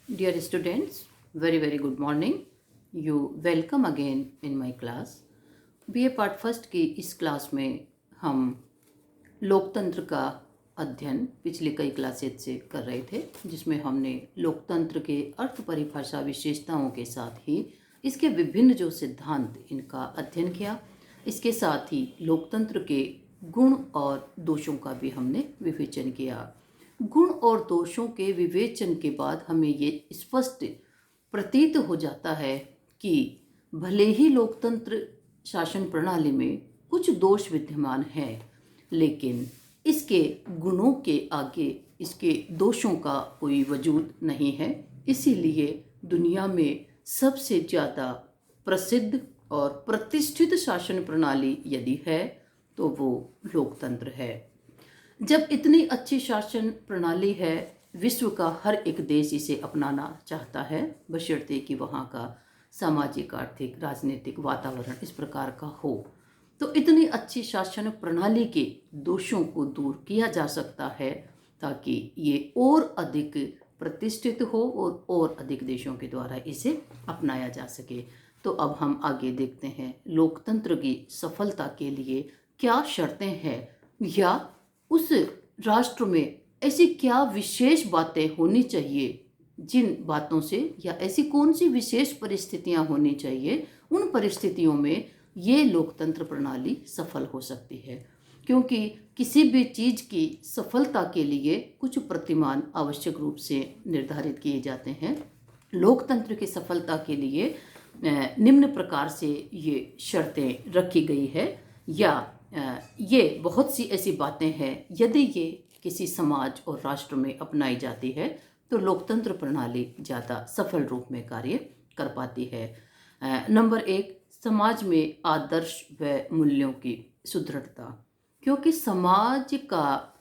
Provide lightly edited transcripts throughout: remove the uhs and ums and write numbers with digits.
Dear students, very good morning. You welcome again in my class. BA part first की इस class में हम लोकतंत्र का अध्ययन पिछले कई क्लासेज से कर रहे थे, जिसमें हमने लोकतंत्र के अर्थ परिभाषा विशेषताओं के साथ ही इसके विभिन्न जो सिद्धांत इनका अध्ययन किया। इसके साथ ही लोकतंत्र के गुण और दोषों का भी हमने विवेचन किया। गुण और दोषों के विवेचन के बाद हमें ये स्पष्ट प्रतीत हो जाता है कि भले ही लोकतंत्र शासन प्रणाली में कुछ दोष विद्यमान हैं, लेकिन इसके गुणों के आगे इसके दोषों का कोई वजूद नहीं है। इसीलिए दुनिया में सबसे ज़्यादा प्रसिद्ध और प्रतिष्ठित शासन प्रणाली यदि है तो वो लोकतंत्र है। जब इतनी अच्छी शासन प्रणाली है, विश्व का हर एक देश इसे अपनाना चाहता है, बशर्ते कि वहाँ का सामाजिक, आर्थिक, राजनीतिक वातावरण इस प्रकार का हो। तो इतनी अच्छी शासन प्रणाली के दोषों को दूर किया जा सकता है ताकि ये और अधिक प्रतिष्ठित हो और अधिक देशों के द्वारा इसे अपनाया जा सके। तो अब हम आगे देखते हैं लोकतंत्र की सफलता के लिए क्या शर्तें हैं, या उस राष्ट्र में ऐसी क्या विशेष बातें होनी चाहिए, जिन बातों से या ऐसी कौन सी विशेष परिस्थितियां होनी चाहिए, उन परिस्थितियों में ये लोकतंत्र प्रणाली सफल हो सकती है। क्योंकि किसी भी चीज़ की सफलता के लिए कुछ प्रतिमान आवश्यक रूप से निर्धारित किए जाते हैं। लोकतंत्र की सफलता के लिए निम्न प्रकार से ये शर्तें रखी गई है, या ये बहुत सी ऐसी बातें हैं, यदि ये किसी समाज और राष्ट्र में अपनाई जाती है तो लोकतंत्र प्रणाली ज़्यादा सफल रूप में कार्य कर पाती है। नंबर 1, समाज में आदर्श व मूल्यों की सुदृढ़ता। क्योंकि समाज का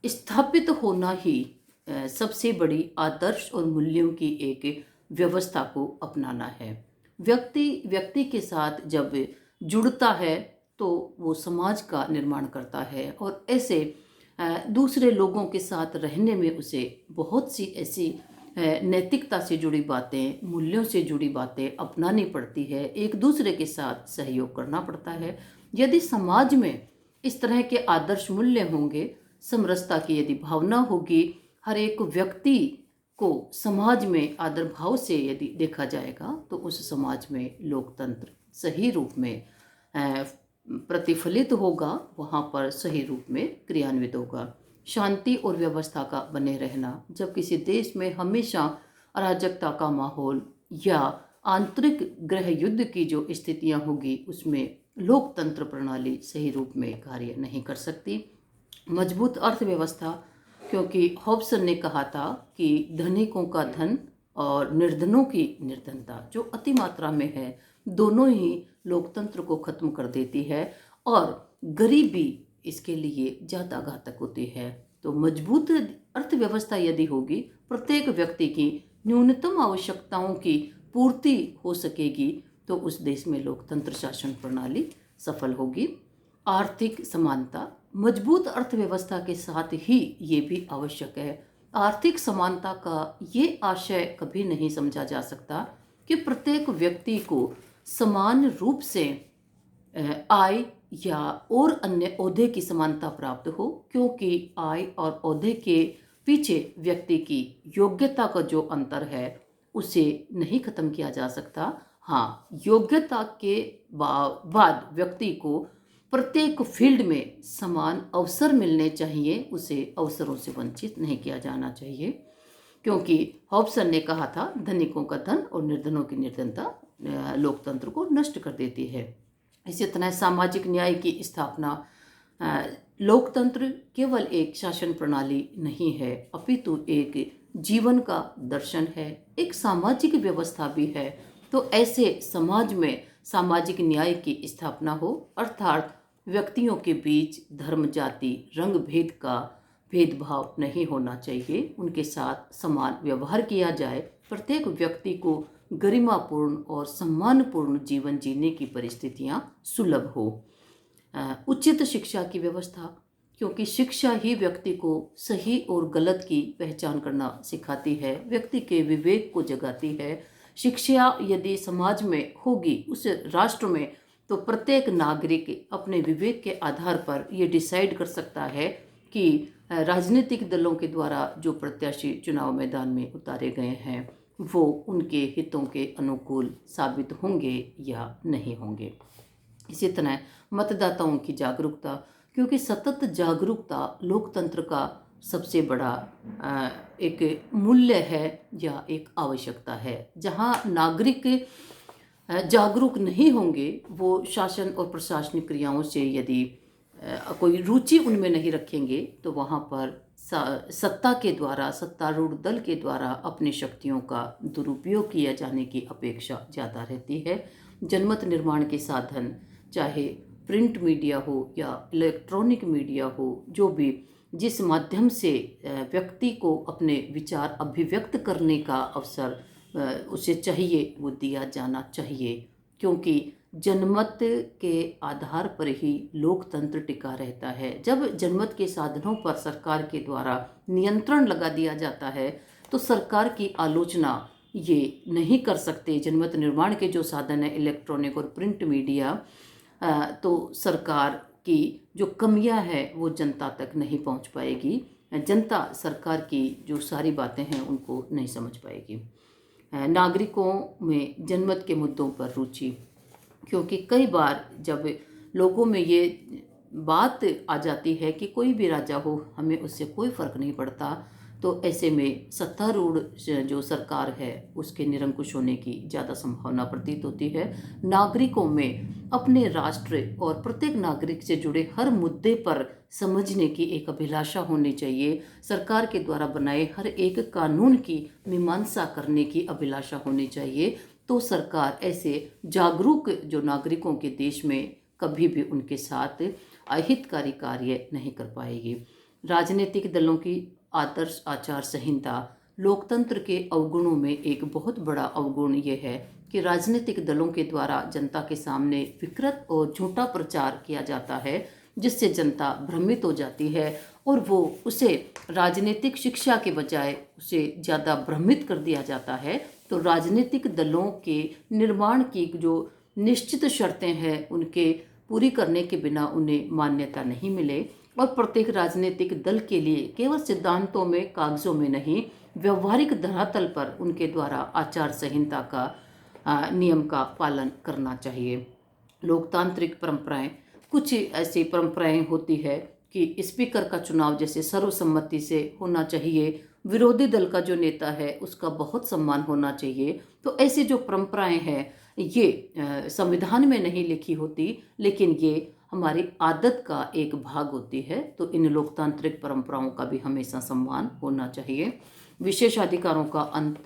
स्थापित होना ही सबसे बड़ी आदर्श और मूल्यों की एक व्यवस्था को अपनाना है। व्यक्ति के साथ जब जुड़ता है तो वो समाज का निर्माण करता है, और ऐसे दूसरे लोगों के साथ रहने में उसे बहुत सी ऐसी नैतिकता से जुड़ी बातें, मूल्यों से जुड़ी बातें अपनानी पड़ती है, एक दूसरे के साथ सहयोग करना पड़ता है। यदि समाज में इस तरह के आदर्श मूल्य होंगे, समरसता की यदि भावना होगी, हर एक व्यक्ति को समाज में आदर भाव से यदि देखा जाएगा, तो उस समाज में लोकतंत्र सही रूप में प्रतिफलित होगा, वहाँ पर सही रूप में क्रियान्वित होगा। शांति और व्यवस्था का बने रहना। जब किसी देश में हमेशा अराजकता का माहौल या आंतरिक गृह युद्ध की जो स्थितियाँ होगी, उसमें लोकतंत्र प्रणाली सही रूप में कार्य नहीं कर सकती। मजबूत अर्थव्यवस्था। क्योंकि हॉब्सन ने कहा था कि धनिकों का धन और निर्धनों की निर्धनता जो अति मात्रा में है, दोनों ही लोकतंत्र को खत्म कर देती है, और गरीबी इसके लिए ज़्यादा घातक होती है। तो मजबूत अर्थव्यवस्था यदि होगी, प्रत्येक व्यक्ति की न्यूनतम आवश्यकताओं की पूर्ति हो सकेगी, तो उस देश में लोकतंत्र शासन प्रणाली सफल होगी। आर्थिक समानता। मजबूत अर्थव्यवस्था के साथ ही ये भी आवश्यक है। आर्थिक समानता का ये आशय कभी नहीं समझा जा सकता कि प्रत्येक व्यक्ति को समान रूप से आय या और अन्य ओहदे की समानता प्राप्त हो, क्योंकि आय और ओहदे के पीछे व्यक्ति की योग्यता का जो अंतर है उसे नहीं खत्म किया जा सकता। हाँ, योग्यता के बाद व्यक्ति को प्रत्येक फील्ड में समान अवसर मिलने चाहिए, उसे अवसरों से वंचित नहीं किया जाना चाहिए। क्योंकि हॉब्सन ने कहा था, धनिकों का धन और निर्धनों की निर्धनता लोकतंत्र को नष्ट कर देती है। इसी तरह सामाजिक न्याय की स्थापना। लोकतंत्र केवल एक शासन प्रणाली नहीं है, अपितु एक जीवन का दर्शन है, एक सामाजिक व्यवस्था भी है। तो ऐसे समाज में सामाजिक न्याय की स्थापना हो, अर्थात व्यक्तियों के बीच धर्म, जाति, रंग भेद का भेदभाव नहीं होना चाहिए, उनके साथ समान व्यवहार किया जाए, प्रत्येक व्यक्ति को गरिमापूर्ण और सम्मानपूर्ण जीवन जीने की परिस्थितियां सुलभ हो। उचित शिक्षा की व्यवस्था। क्योंकि शिक्षा ही व्यक्ति को सही और गलत की पहचान करना सिखाती है, व्यक्ति के विवेक को जगाती है। शिक्षा यदि समाज में होगी, उस राष्ट्र में, तो प्रत्येक नागरिक अपने विवेक के आधार पर ये डिसाइड कर सकता है कि राजनीतिक दलों के द्वारा जो प्रत्याशी चुनाव मैदान में उतारे गए हैं वो उनके हितों के अनुकूल साबित होंगे या नहीं होंगे। इसी तरह मतदाताओं की जागरूकता, क्योंकि सतत जागरूकता लोकतंत्र का सबसे बड़ा एक मूल्य है या एक आवश्यकता है। जहाँ नागरिक जागरूक नहीं होंगे, वो शासन और प्रशासनिक क्रियाओं से यदि कोई रुचि उनमें नहीं रखेंगे, तो वहाँ पर सत्ता के द्वारा, सत्तारूढ़ दल के द्वारा अपनी शक्तियों का दुरुपयोग किया जाने की अपेक्षा ज़्यादा रहती है। जनमत निर्माण के साधन, चाहे प्रिंट मीडिया हो या इलेक्ट्रॉनिक मीडिया हो, जो भी जिस माध्यम से व्यक्ति को अपने विचार अभिव्यक्त करने का अवसर उसे चाहिए, वो दिया जाना चाहिए। क्योंकि जनमत के आधार पर ही लोकतंत्र टिका रहता है। जब जनमत के साधनों पर सरकार के द्वारा नियंत्रण लगा दिया जाता है, तो सरकार की आलोचना ये नहीं कर सकते। जनमत निर्माण के जो साधन है, इलेक्ट्रॉनिक और प्रिंट मीडिया, तो सरकार की जो कमियां हैं वो जनता तक नहीं पहुंच पाएगी। जनता सरकार की जो सारी बातें हैं उनको नहीं समझ पाएगी। नागरिकों में जनमत के मुद्दों पर रुचि, क्योंकि कई बार जब लोगों में ये बात आ जाती है कि कोई भी राजा हो, हमें उससे कोई फ़र्क नहीं पड़ता, तो ऐसे में सत्तारूढ़ जो सरकार है उसके निरंकुश होने की ज़्यादा संभावना प्रतीत होती है। नागरिकों में अपने राष्ट्र और प्रत्येक नागरिक से जुड़े हर मुद्दे पर समझने की एक अभिलाषा होनी चाहिए। सरकार के द्वारा बनाए हर एक कानून की मीमांसा करने की अभिलाषा होनी चाहिए। तो सरकार ऐसे जागरूक जो नागरिकों के देश में कभी भी उनके साथ अहितकारी कार्य नहीं कर पाएगी। राजनीतिक दलों की आदर्श आचार संहिता लोकतंत्र के अवगुणों में एक बहुत बड़ा अवगुण ये है कि राजनीतिक दलों के द्वारा जनता के सामने विकृत और झूठा प्रचार किया जाता है, जिससे जनता भ्रमित हो जाती है और वो उसे राजनीतिक शिक्षा के बजाय उसे ज़्यादा भ्रमित कर दिया जाता है। तो राजनीतिक दलों के निर्माण की जो निश्चित शर्तें हैं उनके पूरी करने के बिना उन्हें मान्यता नहीं मिले, और प्रत्येक राजनीतिक दल के लिए केवल सिद्धांतों में, कागजों में नहीं, व्यवहारिक धरातल पर उनके द्वारा आचार संहिता का नियम का पालन करना चाहिए। लोकतांत्रिक परंपराएं, कुछ ऐसी परंपराएं होती है कि स्पीकर का चुनाव जैसे सर्वसम्मति से होना चाहिए, विरोधी दल का जो नेता है उसका बहुत सम्मान होना चाहिए। तो ऐसी जो परंपराएं हैं ये संविधान में नहीं लिखी होती, लेकिन ये हमारी आदत का एक भाग होती है। तो इन लोकतांत्रिक परंपराओं का भी हमेशा सम्मान होना चाहिए। विशेषाधिकारों का अंत,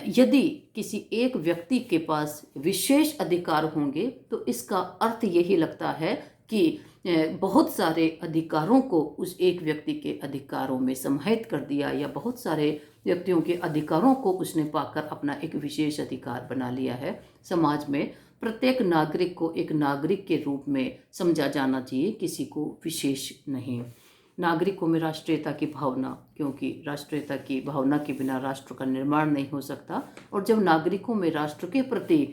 यदि किसी एक व्यक्ति के पास विशेष अधिकार होंगे तो इसका अर्थ यही लगता है कि बहुत सारे अधिकारों को उस एक व्यक्ति के अधिकारों में समाहित कर दिया, या बहुत सारे व्यक्तियों के अधिकारों को उसने पाकर अपना एक विशेष अधिकार बना लिया है। समाज में प्रत्येक नागरिक को एक नागरिक के रूप में समझा जाना चाहिए, किसी को विशेष नहीं। नागरिकों में राष्ट्रीयता की भावना, क्योंकि राष्ट्रीयता की भावना के बिना राष्ट्र का निर्माण नहीं हो सकता, और जब नागरिकों में राष्ट्र के प्रति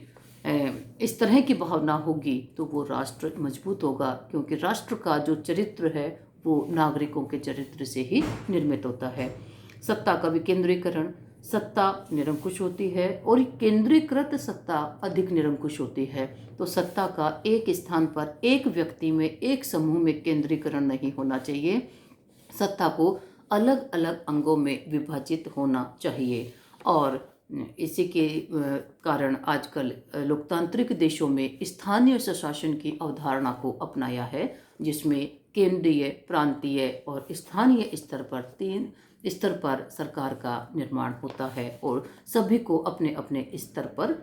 इस तरह की भावना होगी तो वो राष्ट्र मजबूत होगा, क्योंकि राष्ट्र का जो चरित्र है वो नागरिकों के चरित्र से ही निर्मित होता है। सत्ता का विकेंद्रीकरण, सत्ता निरंकुश होती है और केंद्रीकृत सत्ता अधिक निरंकुश होती है। तो सत्ता का एक स्थान पर, एक व्यक्ति में, एक समूह में केंद्रीकरण नहीं होना चाहिए। सत्ता को अलग अलग अंगों में विभाजित होना चाहिए। और इसी के कारण आजकल लोकतांत्रिक देशों में स्थानीय स्वशासन की अवधारणा को अपनाया है, जिसमें केंद्रीय, प्रांतीय और स्थानीय स्तर पर 3 स्तर पर सरकार का निर्माण होता है, और सभी को अपने अपने स्तर पर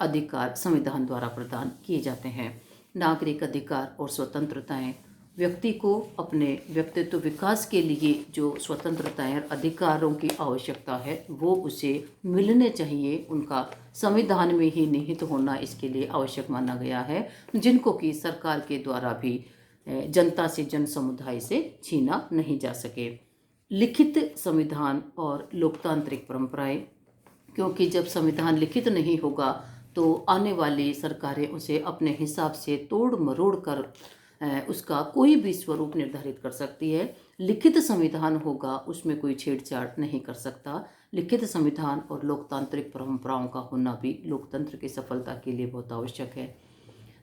अधिकार संविधान द्वारा प्रदान किए जाते हैं। नागरिक अधिकार और स्वतंत्रताएं, व्यक्ति को अपने व्यक्तित्व विकास के लिए जो स्वतंत्रताएं और अधिकारों की आवश्यकता है वो उसे मिलने चाहिए। उनका संविधान में ही निहित होना इसके लिए आवश्यक माना गया है, जिनको कि सरकार के द्वारा भी जनता से, जन समुदाय से छीना नहीं जा सके। लिखित संविधान और लोकतांत्रिक परंपराएं, क्योंकि जब संविधान लिखित नहीं होगा तो आने वाली सरकारें उसे अपने हिसाब से तोड़ मरोड़ कर उसका कोई भी स्वरूप निर्धारित कर सकती है। लिखित संविधान होगा, उसमें कोई छेड़छाड़ नहीं कर सकता। लिखित संविधान और लोकतांत्रिक परंपराओं का होना भी लोकतंत्र की सफलता के लिए बहुत आवश्यक है।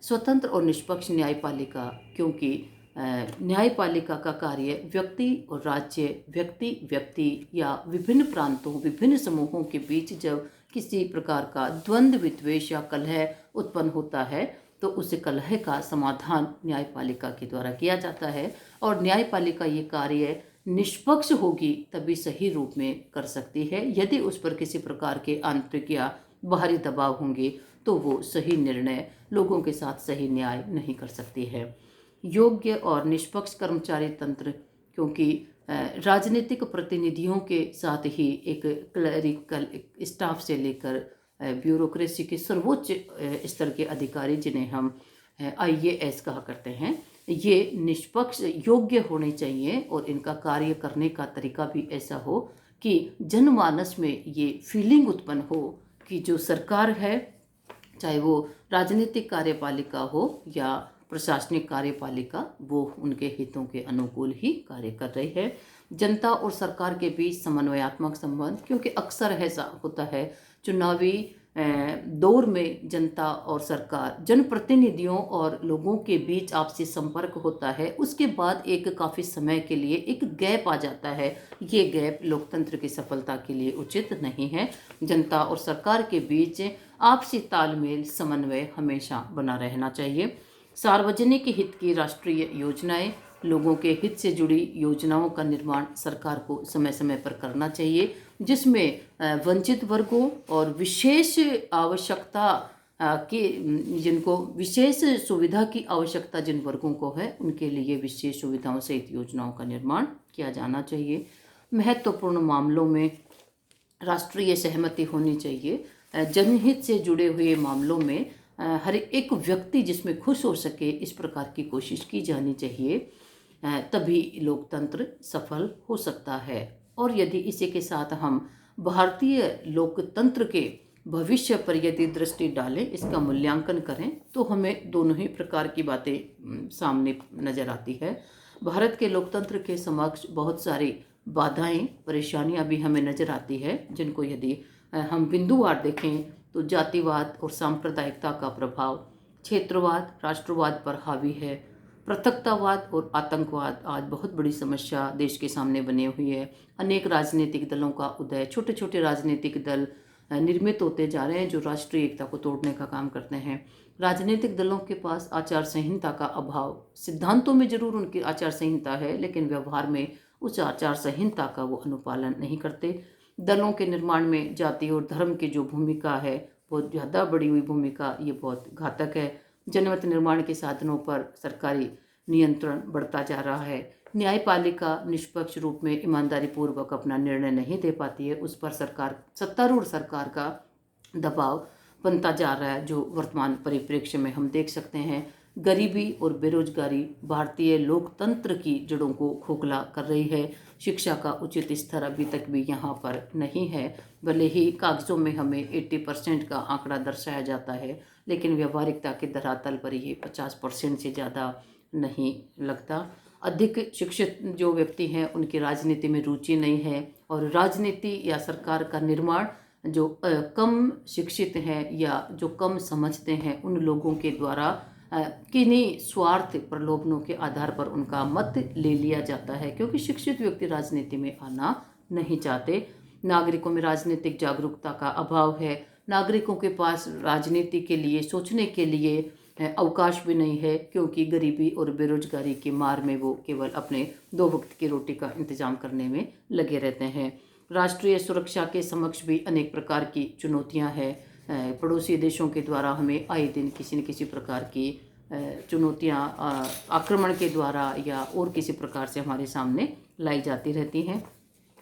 स्वतंत्र और निष्पक्ष न्यायपालिका, क्योंकि न्यायपालिका का कार्य व्यक्ति और राज्य, व्यक्ति या विभिन्न प्रांतों, विभिन्न समूहों के बीच जब किसी प्रकार का द्वंद्व, विद्वेष या कलह उत्पन्न होता है तो उस कलह का समाधान न्यायपालिका के द्वारा किया जाता है। और न्यायपालिका ये कार्य निष्पक्ष होगी तभी सही रूप में कर सकती है। यदि उस पर किसी प्रकार के आंतरिक या बाहरी दबाव होंगे तो वो सही निर्णय, लोगों के साथ सही न्याय नहीं कर सकती है। योग्य और निष्पक्ष कर्मचारी तंत्र, क्योंकि राजनीतिक प्रतिनिधियों के साथ ही एक क्लरिकल स्टाफ से लेकर ब्यूरोक्रेसी के सर्वोच्च स्तर के अधिकारी, जिन्हें हम IAS कहा करते हैं, ये निष्पक्ष योग्य होने चाहिए और इनका कार्य करने का तरीका भी ऐसा हो कि जनमानस में ये फीलिंग उत्पन्न हो कि जो सरकार है, चाहे वो राजनीतिक कार्यपालिका हो या प्रशासनिक कार्यपालिका, वो उनके हितों के अनुकूल ही कार्य कर रही है। जनता और सरकार के बीच समन्वयात्मक संबंध, क्योंकि अक्सर ऐसा होता है चुनावी दौर में जनता और सरकार, जनप्रतिनिधियों और लोगों के बीच आपसी संपर्क होता है, उसके बाद एक काफ़ी समय के लिए एक गैप आ जाता है। ये गैप लोकतंत्र की सफलता के लिए उचित नहीं है। जनता और सरकार के बीच आपसी तालमेल, समन्वय हमेशा बना रहना चाहिए। सार्वजनिक हित की राष्ट्रीय योजनाएं, लोगों के हित से जुड़ी योजनाओं का निर्माण सरकार को समय समय पर करना चाहिए, जिसमें वंचित वर्गों और विशेष आवश्यकता जिनको विशेष सुविधा की आवश्यकता जिन वर्गों को है, उनके लिए विशेष सुविधाओं सहित योजनाओं का निर्माण किया जाना चाहिए। महत्वपूर्ण मामलों में राष्ट्रीय सहमति होनी चाहिए। जनहित से जुड़े हुए मामलों में हर एक व्यक्ति जिसमें खुश हो सके, इस प्रकार की कोशिश की जानी चाहिए, तभी लोकतंत्र सफल हो सकता है। और यदि इसी के साथ हम भारतीय लोकतंत्र के भविष्य पर यदि दृष्टि डालें, इसका मूल्यांकन करें, तो हमें दोनों ही प्रकार की बातें सामने नजर आती है। भारत के लोकतंत्र के समक्ष बहुत सारी बाधाएं, परेशानियां भी हमें नजर आती है, जिनको यदि हम बिंदुवार देखें तो जातिवाद और सांप्रदायिकता का प्रभाव, क्षेत्रवाद, राष्ट्रवाद पर हावी है, पृथकतावाद और आतंकवाद आज बहुत बड़ी समस्या देश के सामने बनी हुई है। अनेक राजनीतिक दलों का उदय, छोटे छोटे राजनीतिक दल निर्मित होते जा रहे हैं जो राष्ट्रीय एकता को तोड़ने का काम करते हैं। राजनीतिक दलों के पास आचार संहिता का अभाव, सिद्धांतों में जरूर उनकी आचार संहिता है, लेकिन व्यवहार में उस आचार संहिता का वो अनुपालन नहीं करते। दलों के निर्माण में जाति और धर्म की जो भूमिका है, बहुत ज़्यादा बढ़ी हुई भूमिका, ये बहुत घातक है। जनमत निर्माण के साधनों पर सरकारी नियंत्रण बढ़ता जा रहा है। न्यायपालिका निष्पक्ष रूप में ईमानदारी पूर्वक अपना निर्णय नहीं दे पाती है, उस पर सत्तारूढ़ सरकार का दबाव बनता जा रहा है, जो वर्तमान परिप्रेक्ष्य में हम देख सकते हैं। गरीबी और बेरोजगारी भारतीय लोकतंत्र की जड़ों को खोखला कर रही है। शिक्षा का उचित स्तर अभी तक भी यहाँ पर नहीं है। भले ही कागजों में हमें 80% का आंकड़ा दर्शाया जाता है, लेकिन व्यवहारिकता के धरातल पर ये 50% से ज़्यादा नहीं लगता। अधिक शिक्षित जो व्यक्ति हैं, उनकी राजनीति में रुचि नहीं है, और राजनीति या सरकार का निर्माण जो कम शिक्षित हैं या जो कम समझते हैं, उन लोगों के द्वारा किन्हीं स्वार्थ प्रलोभनों के आधार पर उनका मत ले लिया जाता है, क्योंकि शिक्षित व्यक्ति राजनीति में आना नहीं चाहते। नागरिकों में राजनीतिक जागरूकता का अभाव है। नागरिकों के पास राजनीति के लिए सोचने के लिए अवकाश भी नहीं है, क्योंकि गरीबी और बेरोजगारी की मार में वो केवल अपने 2 वक्त की रोटी का इंतजाम करने में लगे रहते हैं। राष्ट्रीय सुरक्षा के समक्ष भी अनेक प्रकार की चुनौतियां हैं। पड़ोसी देशों के द्वारा हमें आए दिन किसी न किसी प्रकार की चुनौतियां आक्रमण के द्वारा या और किसी प्रकार से हमारे सामने लाई जाती रहती हैं,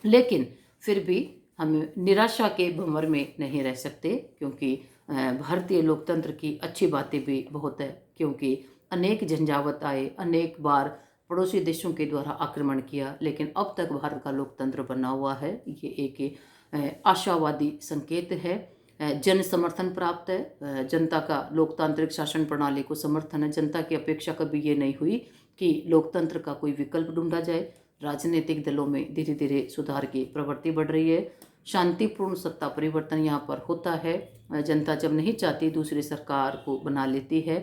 लेकिन फिर भी हम निराशा के भंवर में नहीं रह सकते, क्योंकि भारतीय लोकतंत्र की अच्छी बातें भी बहुत है, क्योंकि अनेक झंझावत आए, अनेक बार पड़ोसी देशों के द्वारा आक्रमण किया, लेकिन अब तक भारत का लोकतंत्र बना हुआ है। ये एक आशावादी संकेत है। जन समर्थन प्राप्त है, जनता का लोकतांत्रिक शासन प्रणाली को समर्थन है। जनता की अपेक्षा कभी ये नहीं हुई कि लोकतंत्र का कोई विकल्प ढूंढा जाए। राजनीतिक दलों में धीरे धीरे सुधार की प्रवृत्ति बढ़ रही है। शांतिपूर्ण सत्ता परिवर्तन यहाँ पर होता है। जनता जब नहीं चाहती दूसरी सरकार को बना लेती है।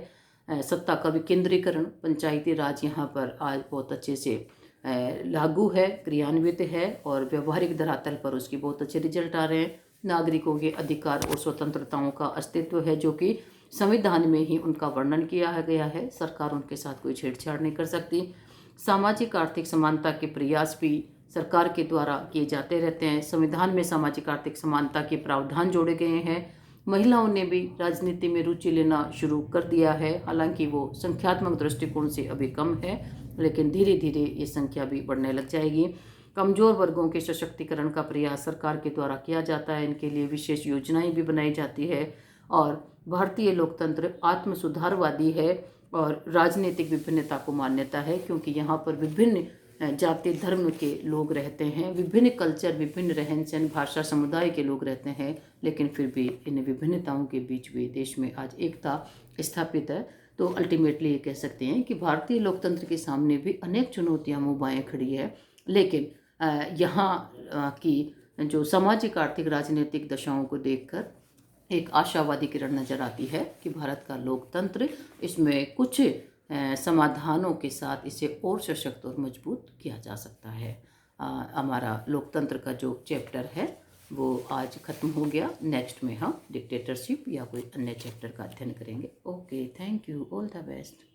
सत्ता का विकेंद्रीकरण, पंचायती राज यहाँ पर आज बहुत अच्छे से लागू है, क्रियान्वित है और व्यवहारिक धरातल पर उसकी बहुत अच्छे रिजल्ट आ रहे हैं। नागरिकों के अधिकार और स्वतंत्रताओं का अस्तित्व है जो कि संविधान में ही उनका वर्णन किया गया है। सरकार उनके साथ कोई छेड़छाड़ नहीं कर सकती। सामाजिक आर्थिक समानता के प्रयास भी सरकार के द्वारा किए जाते रहते हैं। संविधान में सामाजिक आर्थिक समानता के प्रावधान जोड़े गए हैं। महिलाओं ने भी राजनीति में रुचि लेना शुरू कर दिया है। हालांकि वो संख्यात्मक दृष्टिकोण से अभी कम है, लेकिन धीरे धीरे ये संख्या भी बढ़ने लग जाएगी। कमज़ोर वर्गों के सशक्तिकरण का प्रयास सरकार के द्वारा किया जाता है। इनके लिए विशेष योजनाएं भी बनाई जाती है। और भारतीय लोकतंत्र आत्म सुधारवादी है और राजनीतिक विभिन्नता को मान्यता है, क्योंकि यहाँ पर विभिन्न जाति धर्म के लोग रहते हैं, विभिन्न कल्चर, विभिन्न रहन सहन, भाषा, समुदाय के लोग रहते हैं, लेकिन फिर भी इन विभिन्नताओं के बीच भी देश में आज एकता स्थापित है। तो अल्टीमेटली ये कह सकते हैं कि भारतीय लोकतंत्र के सामने भी अनेक चुनौतियां मुबाएं खड़ी है, लेकिन यहाँ की जो सामाजिक आर्थिक राजनीतिक दशाओं को देखकर एक आशावादी किरण नजर आती है कि भारत का लोकतंत्र, इसमें कुछ समाधानों के साथ इसे और सशक्त और मजबूत किया जा सकता है। हमारा लोकतंत्र का जो चैप्टर है वो आज ख़त्म हो गया। नेक्स्ट में हम डिक्टेटरशिप या कोई अन्य चैप्टर का अध्ययन करेंगे। Okay, thank you, all the best.